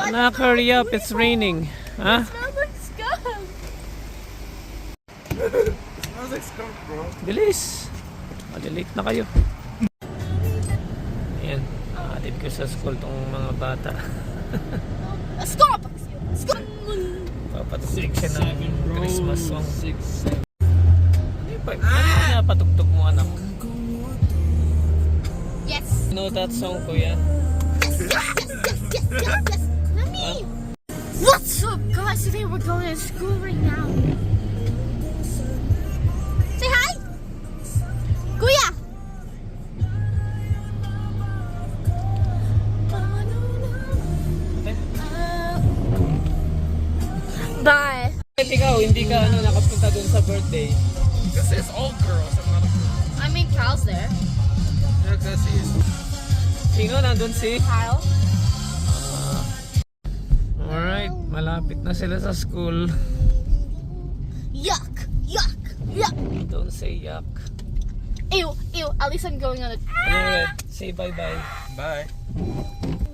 Anak, hurry up. It's raining. Huh? Smells like skunk. Smells like skunk, bro. Bilis. Malilate na kayo. Ayan. Atid ko sa school tong mga bata. Skunk! Skunk! Papatugtog siya ng Christmas song. 6, 7. Ano na patugtog mo, anak? Yes! You know that song, kuya? Yes! Mommy! What's up, guys? Today we're going to school right now. Say hi! Kuya! Bye! Bakit ikaw, hindi ka nakapunta dun sa birthday? Kasi it's all girls. I'm not a girl. I mean, Kyle's there. Yeah, kasi Sino nandun si? Kyle? Alright, malapit na sila sa school. Yuck! Yuck! Yuck! Don't say yuck. Ew! Ew! At least I'm going on a... Ano ulit? Say bye-bye. bye.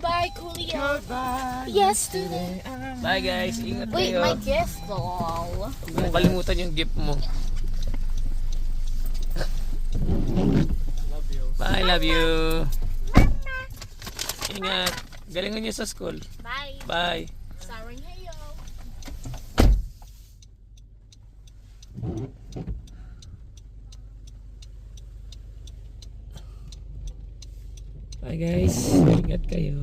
Bye, Coolio! Yesterday. Bye guys, ingat Wait, kayo. my gift, lol. Huwag mong kalimutan yung gift mo. Love you. Bye, love you. Ingat. Galingan niyo sa school. Bye. Bye. Sarang heyo. Bye guys. Ingat kayo.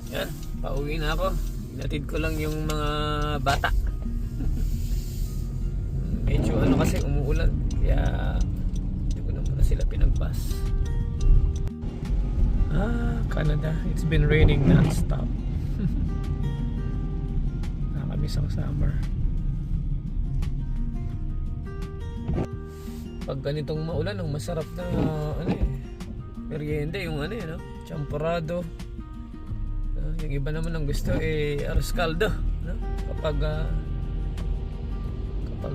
Yan. Pauwi na ako. Inatid ko lang yung mga bata. Medyo ano kasi umuulan. Kaya hindi ko na muna sila pinag-bus. Canada. It's been raining non-stop. Nakakamiss ang summer. Pag ganitong maulan, ang masarap na merienda yung no? Champorado. Yung iba naman ang gusto arroz caldo, no? Kapag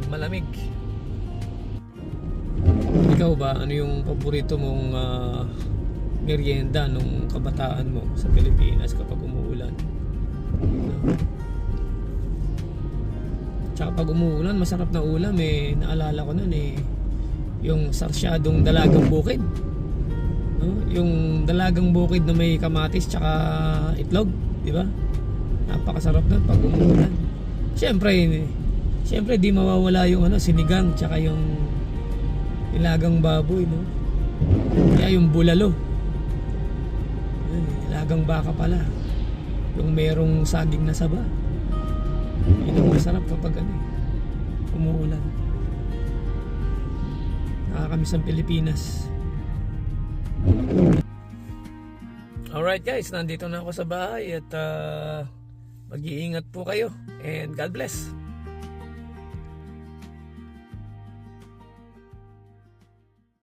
malamig. Ikaw ba, ano yung paborito mong merienda nung kabataan mo sa Pilipinas kapag umuulan? Tsaka pag umuulan, masarap na ulam naalala ko nun yung sarsyadong dalagang bukid, no? Yung dalagang bukid na may kamatis tsaka itlog, di ba? Napakasarap nun pag umuulan. Siyempre di mawawala yung sinigang tsaka yung nilagang baboy, no? Kaya yung bulalo, nilagang baka pala, yung merong saging na saba, yun ang masarap kapag umuulan. Nakakamiss ang Pilipinas. Alright guys, nandito na ako sa bahay at mag-iingat po kayo and God bless.